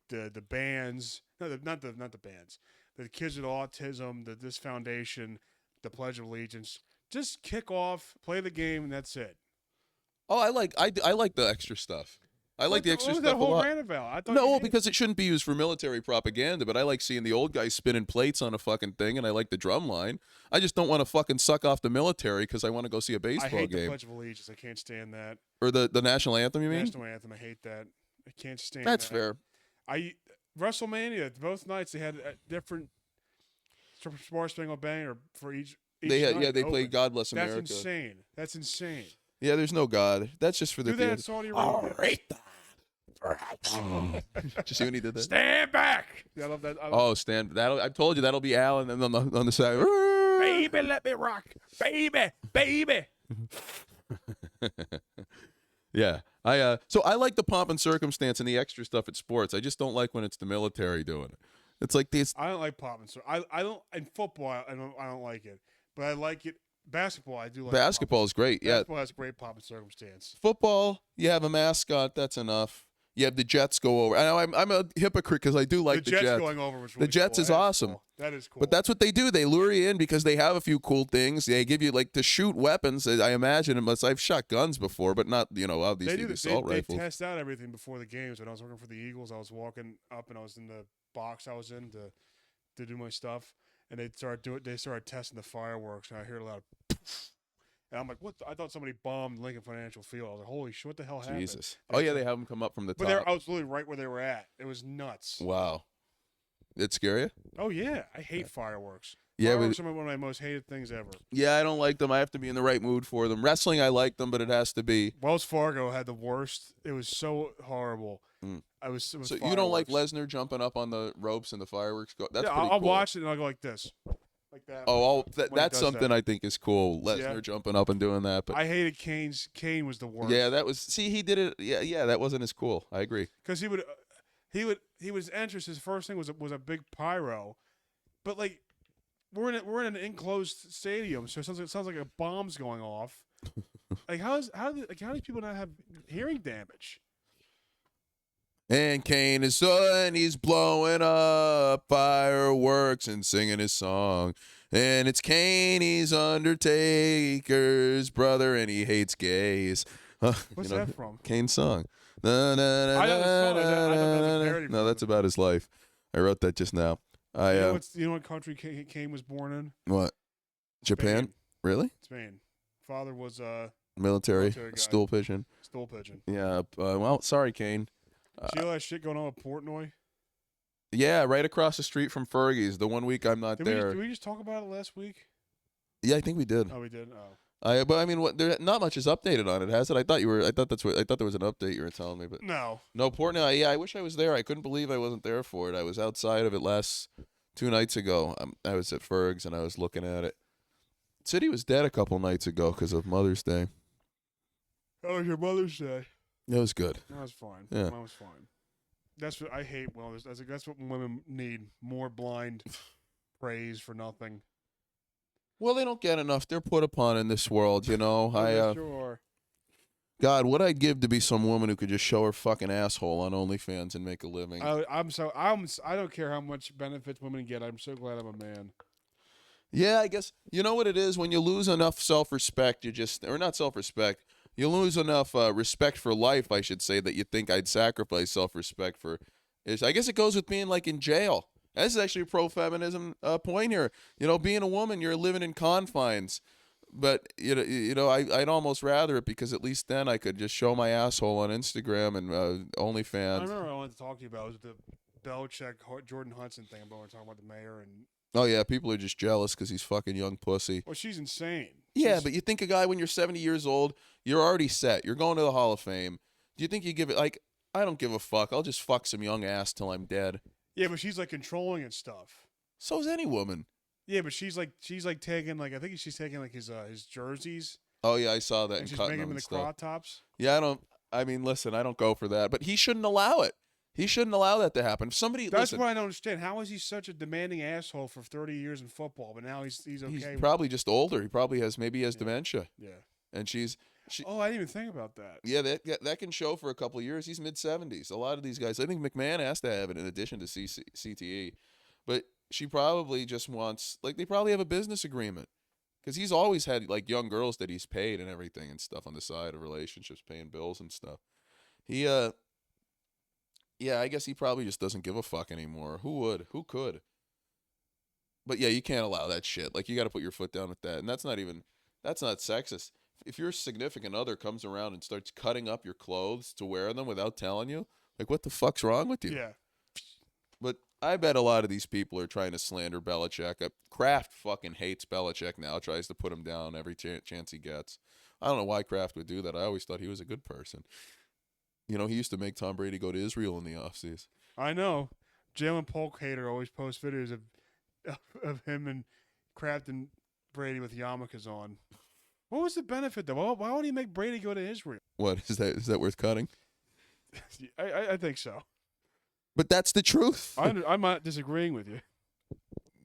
the bands. No, not the bands. The kids with autism. This foundation. The Pledge of Allegiance. Just kick off, play the game, and that's it. Oh, I like the extra stuff. I like the extra stuff that whole a lot. rant about? No, because it shouldn't be used for military propaganda. But I like seeing the old guys spinning plates on a fucking thing, and I like the drum line. I just don't want to fucking suck off the military because I want to go see a baseball game. I hate the Pledge of Allegiance. I can't stand that. Or the national anthem, you mean? National anthem. I hate that. I can't stand. That's that. fair. WrestleMania. Both nights they had different Star Spangled Banner for each. They play God Bless America. That's insane. That's insane. Yeah, there's no God. That's just for the. Do that in Saudi Arabia. Did you see when he did that? Stand back. Yeah, I love that. Stand. I told you that'll be Alan, and on the side. Baby, let me rock. Baby. Yeah, so I like the pomp and circumstance and the extra stuff at sports. I just don't like when it's the military doing it. It's like these. I don't like pomp and circumstance. I don't in football. I don't like it, but I like it. Basketball, I do like. Basketball is great. Basketball has great pomp and circumstance. Football, you have a mascot. That's enough. You have the Jets go over. I know I'm a hypocrite because I do like the Jets. Going over was really the Jets cool. is awesome. Cool. That is cool. But that's what they do. They lure you in because they have a few cool things. They give you like to shoot weapons. I imagine, unless I've shot guns before, but not obviously the assault rifles. They test out everything before the games. When I was working for the Eagles, I was walking up and I was in the box I was in to do my stuff, and they started testing the fireworks, and I heard a loud. And I'm like, what? I thought somebody bombed Lincoln Financial Field. I was like, holy shit, what the hell happened? Jesus. Oh, yeah, they have them come up from the top. I was literally right where they were at. It was nuts. Wow. It scare you? Oh, yeah. I hate fireworks. Yeah, fireworks are one of my most hated things ever. Yeah, I don't like them. I have to be in the right mood for them. Wrestling, I like them, but it has to be. Wells Fargo had the worst. It was so horrible. So you don't like Lesnar jumping up on the ropes and the fireworks go? That's pretty I'll cool. watch it and I'll go like this. Like that. Oh, that's something I think is cool. Lesnar jumping up and doing that. But I hated Kane's. Kane was the worst. Yeah, that was. See, he did it. Yeah, that wasn't as cool. I agree. Because he was entrance. His first thing was a big pyro, but like we're in an enclosed stadium, so it sounds like a bomb's going off. Like how do these people not have hearing damage? And Kane is and he's blowing up fireworks and singing his song. And it's Kane, he's Undertaker's brother, and he hates gays. What's that from? Kane's song. I know the song. No, that's about his life. I wrote that just now. You know what country Kane was born in? What? Japan? Spain. Really? Spain. Father was military guy. stool pigeon. Stool pigeon. Yeah. Well, sorry, Kane. See all that shit going on with Portnoy? Yeah, right across the street from Fergie's. The 1 week I'm not there. Did we just talk about it last week? Yeah, I think we did. Oh, we did? But I mean, there not much is updated on it, has it? I thought there was an update you were telling me, but No. no, Portnoy. Yeah, I wish I was there. I couldn't believe I wasn't there for it. I was outside of it 2 nights ago. I was at Ferg's and I was looking at it. City was dead a couple nights ago because of Mother's Day. How was your Mother's Day? It was good. That was fine. Yeah. That was fine. That's what I hate. Well, that's what women need: more blind praise for nothing. Well, they don't get enough. They're put upon in this world, you know. Sure. God, what I'd give to be some woman who could just show her fucking asshole on OnlyFans and make a living. I don't care how much benefits women get. I'm so glad I'm a man. Yeah, I guess you know what it is when you lose enough self-respect. Or not self-respect. You lose enough respect for life, I should say, that you think I'd sacrifice self-respect for. I guess it goes with being like in jail. This is actually a pro-feminism point here. You know, being a woman, you're living in confines. But I'd almost rather it because at least then I could just show my asshole on Instagram and OnlyFans. I remember I wanted to talk to you about was the Belichick Jordan Hudson thing. About we were talking about the mayor and. Oh yeah, people are just jealous because he's fucking young pussy. Well, she's insane. Yeah, but you think a guy when you're 70 years old, you're already set. You're going to the Hall of Fame. Do you think you give it like? I don't give a fuck. I'll just fuck some young ass till I'm dead. Yeah, but she's like controlling and stuff. So is any woman. Yeah, but she's like taking like I think she's taking like his jerseys. Oh yeah, I saw that. And she's making them in the crop tops. Yeah, I mean, listen, I don't go for that, but he shouldn't allow it. He shouldn't allow that to happen. If somebody, that's what I don't understand. How is he such a demanding asshole for 30 years in football, but now he's okay? He's probably just older. He probably has dementia. Yeah. And oh, I didn't even think about that. Yeah, that can show for a couple of years. He's mid-70s. A lot of these guys, I think McMahon has to have it in addition to CTE. But she probably just wants, like, they probably have a business agreement. Because he's always had, like, young girls that he's paid and everything and stuff on the side of relationships, paying bills and stuff. Yeah, I guess he probably just doesn't give a fuck anymore. Who would? Who could? But yeah, you can't allow that shit. Like, you got to put your foot down with that. And that's not sexist. If your significant other comes around and starts cutting up your clothes to wear them without telling you, like, what the fuck's wrong with you? Yeah. But I bet a lot of these people are trying to slander Belichick. Kraft fucking hates Belichick now, tries to put him down every chance he gets. I don't know why Kraft would do that. I always thought he was a good person. You know, he used to make Tom Brady go to Israel in the offseason. I know. Jalen Polk hater always posts videos of him and Kraft and Brady with yarmulkes on. What was the benefit, though? Why would he make Brady go to Israel? What, is that worth cutting? I think so. But that's the truth. I'm not disagreeing with you.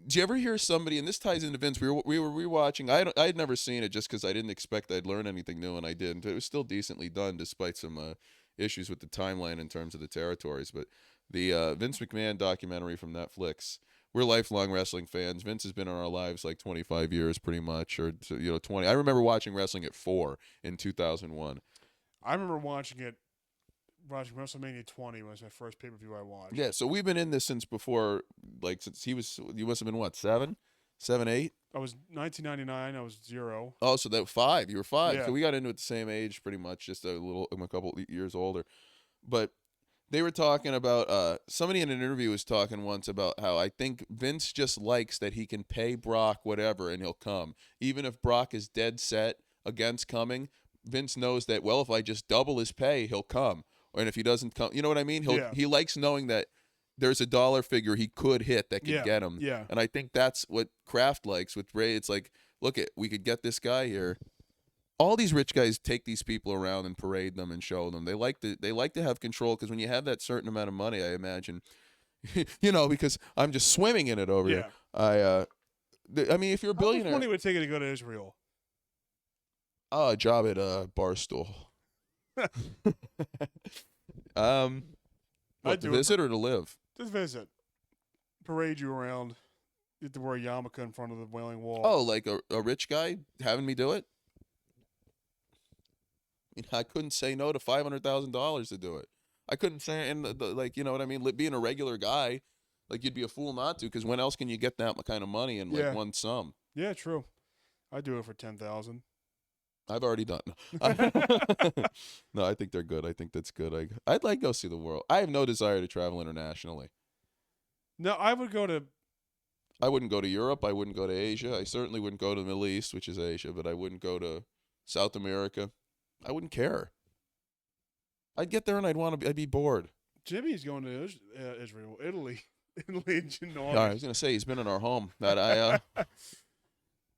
Did you ever hear somebody, and this ties into Vince, we were rewatching, I had never seen it just because I didn't expect I'd learn anything new, and I didn't. It was still decently done despite some issues with the timeline in terms of the territories. But the Vince McMahon documentary from Netflix, we're lifelong wrestling fans. Vince has been in our lives like 25 years pretty much, or 20. I remember watching wrestling at 4 in 2001. I remember watching WrestleMania 20 was my first pay-per-view I watched. Yeah, so we've been in this since before, like since you must have been what, 7, 8? I was 1999. I was 0. Oh, so that 5. You were 5. Yeah. So we got into it the same age, pretty much, just a couple years older. But they were talking about somebody in an interview was talking once about how I think Vince just likes that he can pay Brock whatever and he'll come, even if Brock is dead set against coming. Vince knows that, well, if I just double his pay, he'll come. And if he doesn't come, you know what I mean? He likes knowing that there's a dollar figure he could hit that could get him. Yeah. And I think that's what Kraft likes with Bray. It's like, look, we could get this guy here. All these rich guys take these people around and parade them and show them. They like to have control, because when you have that certain amount of money, I imagine, because I'm just swimming in it over here. I mean, if you're a billionaire, how much money would it take you to go to Israel? A job at Barstool. What, to visit or to live? Just visit. Parade you around. You have to wear a yarmulke in front of the Wailing Wall. Oh, like a rich guy having me do it? I couldn't say no to $500,000 to do it. I couldn't say, and like, you know what I mean? Being a regular guy, like, you'd be a fool not to, because when else can you get that kind of money in like one sum? Yeah, true. I'd do it for $10,000. I've already done. No, I think they're good. I think that's good. I'd like to go see the world. I have no desire to travel internationally. No, I would go to. I wouldn't go to Europe. I wouldn't go to Asia. I certainly wouldn't go to the Middle East, which is Asia, but I wouldn't go to South America. I wouldn't care. I'd get there and I'd be bored. Jimmy's going to Israel, Italy, Italy in June. All right, I was gonna say he's been in our home. That I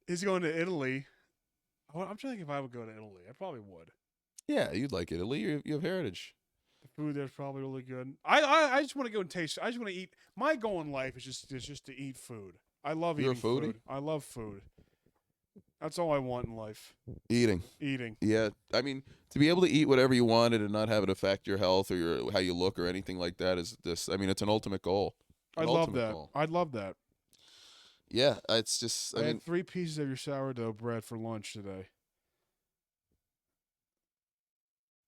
He's going to Italy. I'm trying to think if I would go to Italy. I probably would. yeah, you'd like Italy. You have heritage. The food there's probably really good. I just want to go and taste. I just want to eat. My goal in life is just to eat food. I love You're a eating foodie? food. I love food. That's all I want in life. Eating. Eating. Yeah, I mean, to be able to eat whatever you wanted and not have it affect your health or how you look or anything like that is this. I mean, it's an ultimate goal. I love that. I'd love that. Yeah, it's just. I had 3 pieces of your sourdough bread for lunch today.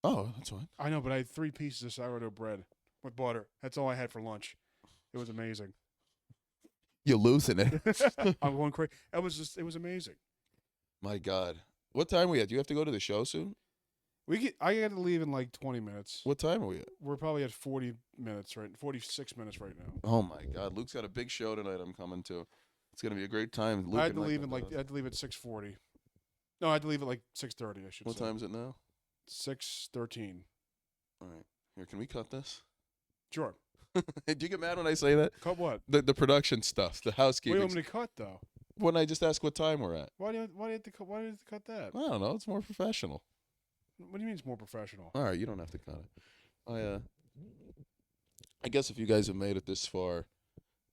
Oh, that's fine. I know, but I had 3 pieces of sourdough bread with butter. That's all I had for lunch. It was amazing. You're losing it. I'm going crazy. It was amazing. My God, what time are we at? Do you have to go to the show soon? I got to leave in like 20 minutes. What time are we at? We're probably at 40 minutes, right? 46 minutes right now. Oh my God, Luke's got a big show tonight. I'm coming to. It's gonna be a great time. Luke I had to leave at 6:40. No, I had to leave at like 6:30. I should What say. time is it now? 6:13. All right, here. Can we cut this? Sure. Do you get mad when I say that? Cut what? The production stuff, the What do housekeeping. you want me to cut though? When I just ask what time we're at. Why do you have to cut that? I don't know. It's more professional. What do you mean it's more professional? All right, you don't have to cut it. I guess if you guys have made it this far,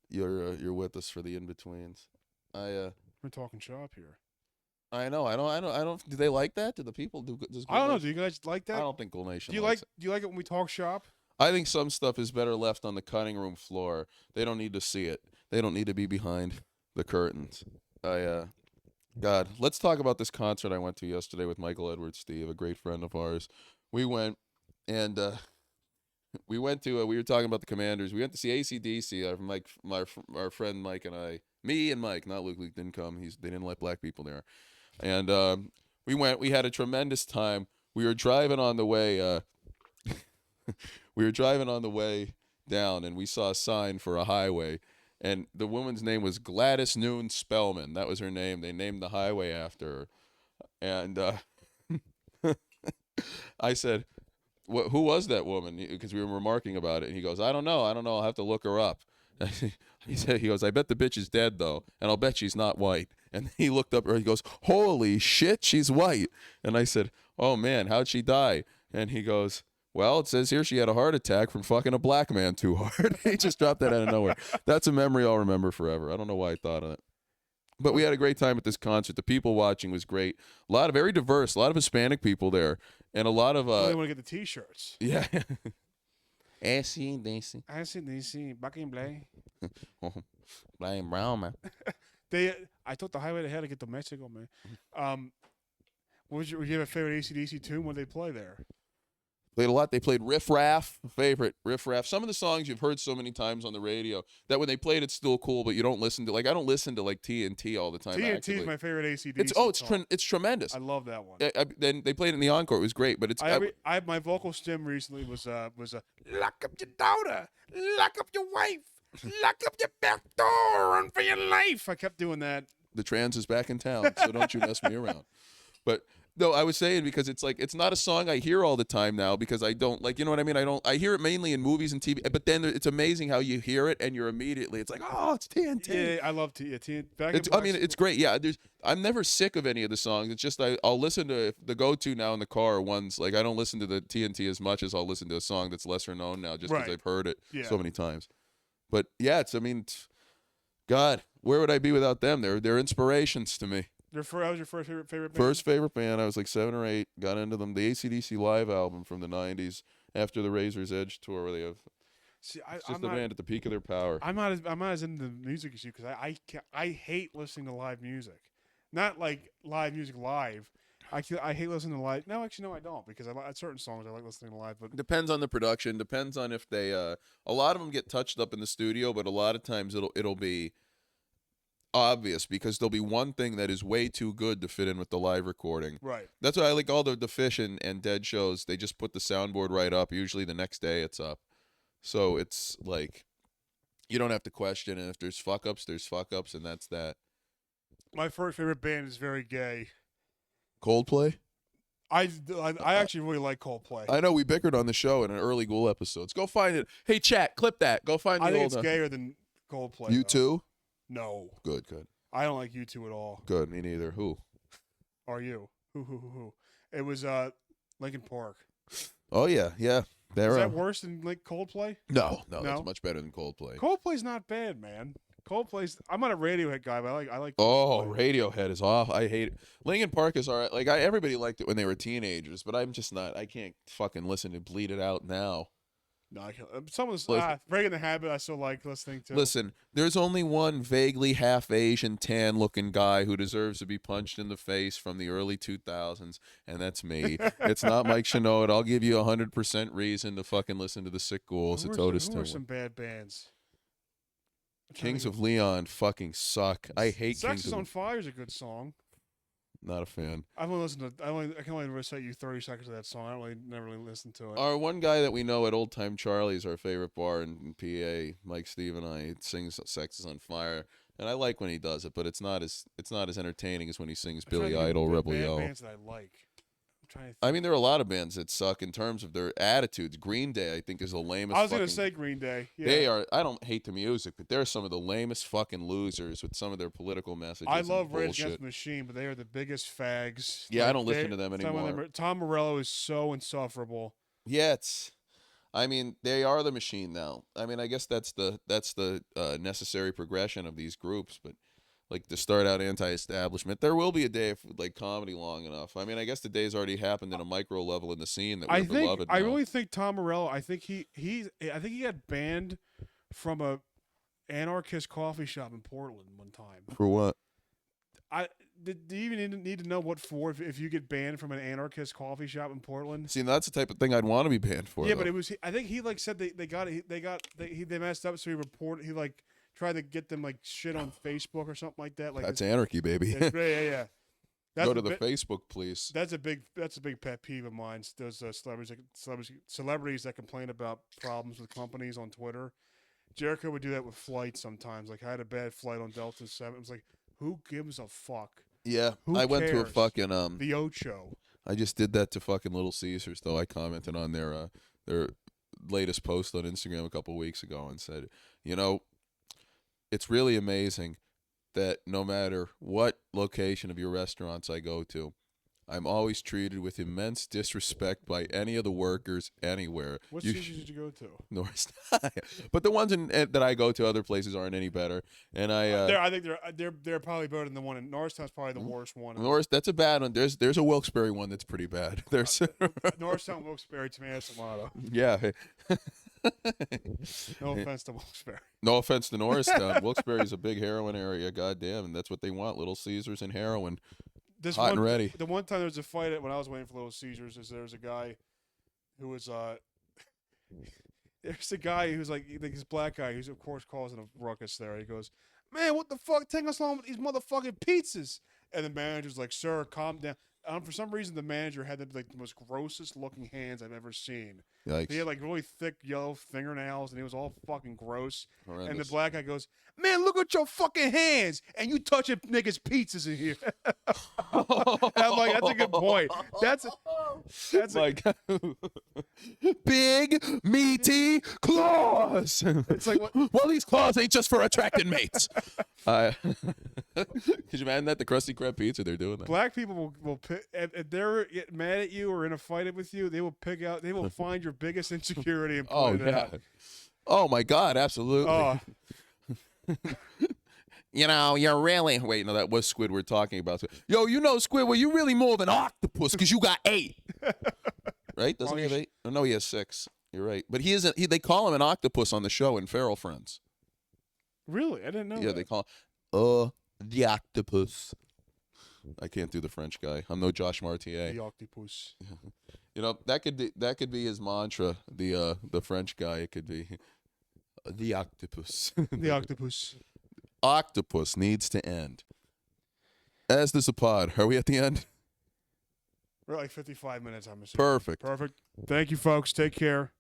you're with us for the in betweens. We're talking shop here. I know. I don't. Do they like that? Do the people do? I don't know. Do you guys like that? I don't think Ghoul Nation. Do you likes like? Do you like it when we talk shop? I think some stuff is better left on the cutting room floor. They don't need to see it. They don't need to be behind the curtains. God, let's talk about this concert I went to yesterday with Michael Edwards Steve, a great friend of ours. We went and we were talking about the Commanders. We went to see AC/DC. Our friend Mike and I, me and Mike, not Luke. Luke didn't come. They didn't let black people there. And we went. We had a tremendous time. We were driving on the way. We were driving on the way down, and we saw a sign for a highway, and the woman's name was Gladys Noon Spellman. That was her name. They named the highway after her. And I said, who was that woman? Because we were remarking about it, and he goes, I don't know. I'll have to look her up. He goes, I bet the bitch is dead, though, and I'll bet she's not white. And he looked up at her, he goes, holy shit, she's white. And I said, oh, man, how'd she die? And he goes, well, it says here she had a heart attack from fucking a black man too hard. He just dropped that out of nowhere. That's a memory I'll remember forever. I don't know why I thought of it. But we had a great time at this concert. The people watching was great. A lot of very diverse, a lot of Hispanic people there. And a lot of I want to get the T-shirts. Yeah. AC/DC. AC/DC, back in play. Black and brown, man. I took the highway to hell to get to Mexico, man. Would you have a favorite AC/DC tune when they play there? Played a lot. They played Riff Raff, favorite Riff Raff. Some of the songs you've heard so many times on the radio that when they played it's still cool, but you don't listen to, like, I don't listen to like TNT all the time. TNT is my favorite AC/DC. It's tremendous. I love that one. Then they played it in the encore. It was great, but it's my vocal stim recently was lock up your daughter, lock up your wife, lock up your back door, run for your life. I kept doing that. The trans is back in town, so don't you mess me around. But no, I was saying because it's like it's not a song I hear all the time now because I don't like, you know what I mean? I hear it mainly in movies and TV, but then it's amazing how you hear it and you're immediately it's like, oh, it's TNT. Yeah, I love TNT. It's great. Yeah, I'm never sick of any of the songs. It's just I'll listen to the go-to now in the car ones. Like I don't listen to the TNT as much as I'll listen to a song that's lesser known now just because I've heard it so many times. But yeah, God, where would I be without them? They're inspirations to me. That was your first favorite band? First favorite band. I was like 7 or 8. Got into them. The AC/DC live album from the 90s after the Razor's Edge tour where they have. See, the band at the peak of their power. I'm not as into the music as you because I hate listening to live music. Not like live music live. I hate listening to live. No, actually, no, I don't because certain songs I like listening to live. But depends on the production. Depends on if they. A lot of them get touched up in the studio, but a lot of times it'll be obvious because there'll be one thing that is way too good to fit in with the live recording. Right. That's why I like all the Fish and Dead shows. They just put the soundboard right up. Usually the next day it's up. So it's like You don't have to question, and if there's fuck ups, there's fuck ups, and that's that. My first favorite band is very gay. Coldplay. I actually really like Coldplay. I know we bickered on the show in an early Ghoul episodes. Go find it. Hey, chat, clip that. Go find the I think old. it's gayer than Coldplay. You though. too? No, Good. I don't like U2 at all. Good. Me neither. Who? Are you? Who? It was Linkin Park. Oh yeah. They're Is that worse than like Coldplay? no, that's much better than Coldplay. Coldplay's not bad, man. I'm not a Radiohead guy, but I like. Oh, Coldplay. Radiohead is off. I hate it. Linkin Park is alright. Like everybody liked it when they were teenagers, but I'm just not. I can't fucking listen to Bleed It Out now. No, I can't. Some of Listen. Breaking the Habit. I still like listening to. Listen, there's only one vaguely half Asian, tan-looking guy who deserves to be punched in the face from the early 2000s, and that's me. It's not Mike Shinoda. I'll give you 100% reason to fucking listen to the Sick Ghouls. It's Otis Who are Toole. some bad bands? Kings of Leon fucking suck. I hate Sex Kings is on of Fire is a good song. Not a fan. I've only listened to. I can only recite you 30 seconds of that song. Never really listened to it. Our one guy that we know at Old Time Charlie's, our favorite bar in PA, Mike Steve and I, sings "Sex Is on Fire," and I like when he does it, but it's not as entertaining as when he sings I'm trying Billy to think of Idol, bad Rebel Yell. bands that I like. I'm trying to. I mean, there are a lot of bands that suck in terms of their attitudes. Green Day, I think, is the lamest. I was gonna say Green Day. Yeah. They are. I don't hate the music, but they're some of the lamest fucking losers with some of their political messages. I and love Rage bullshit. Against the Machine, but they are the biggest fags. Yeah, I don't they- listen to them anymore. Tom Morello is so insufferable. Yeah, I mean, they are the machine now. I mean, I guess that's the necessary progression of these groups, but like to start out anti-establishment, there will be a day for like comedy long enough. I mean, I guess the day's already happened in a micro level in the scene that we're beloved now. I really think Tom Morello. I think he got banned from a anarchist coffee shop in Portland one time. For what? Do you even need to know what for if you get banned from an anarchist coffee shop in Portland? See, that's the type of thing I'd want to be banned for. Yeah, though. but it was. I think he like said they messed up, so he like tried to get them like shit on Facebook or something like that. Like That's anarchy, baby. yeah. That's Go to the Facebook, please. That's a big pet peeve of mine. Those celebrities that complain about problems with companies on Twitter. Jericho would do that with flights sometimes. Like I had a bad flight on Delta 7. It was like, who gives a fuck? Yeah, Who I went to a cares? fucking The Ocho. I just did that to fucking Little Caesars though. I commented on their latest post on Instagram a couple weeks ago and said, you know, it's really amazing that no matter what location of your restaurants I go to, I'm always treated with immense disrespect by any of the workers anywhere. What Caesars did you go to? North, but the ones that I go to other places aren't any better. And I think they're probably better than the one in Norristown's probably the worst one. Norris, that's a bad one. There's a Wilkes-Barre one that's pretty bad. There's Norristown, Wilkes-Barre, tomato tomato. yeah. No offense to Wilkes-Barre. No offense to Norristown. Wilkes-Barre is a big heroin area. Goddamn, and that's what they want: Little Caesars and heroin. Hot and ready. The one time there was a fight when I was waiting for Little Caesars, there was a guy who was there's a guy who's like this black guy who's of course causing a ruckus there. He goes, "Man, what the fuck? Take us long with these motherfucking pizzas." And the manager's like, "Sir, calm down." For some reason, the manager had the most grossest looking hands I've ever seen. Yikes. He had like really thick yellow fingernails, and he was all fucking gross. Horrendous. And the black guy goes, "Man, look at your fucking hands, and you touching niggas' pizzas in here." And I'm like, "That's a good point. That's like big meaty claws." It's like what? Well, these claws ain't just for attracting mates. Could you imagine that the Krusty Krab pizza? They're doing that. Black people will pick, if they're mad at you or in a fight with you, they will find your biggest insecurity and point it out. Oh my God, absolutely. Oh, You know, you're really... Wait, no, that was Squidward talking about... Yo, you know, Squidward, you're really more than octopus because you got 8. Right? Doesn't he have 8? Oh, no, he has 6. You're right. But he isn't... They call him an octopus on the show in Feral Friends. really? I didn't know. Yeah, that. they call the octopus. I can't do the French guy. I'm no Josh Martier. The octopus. You know, that could be his mantra, the French guy. It could be the octopus. The octopus. Octopus needs to end. As does a pod. Are we at the end? We're like 55 minutes, I'm assuming. Perfect. Perfect. Thank you, folks. Take care.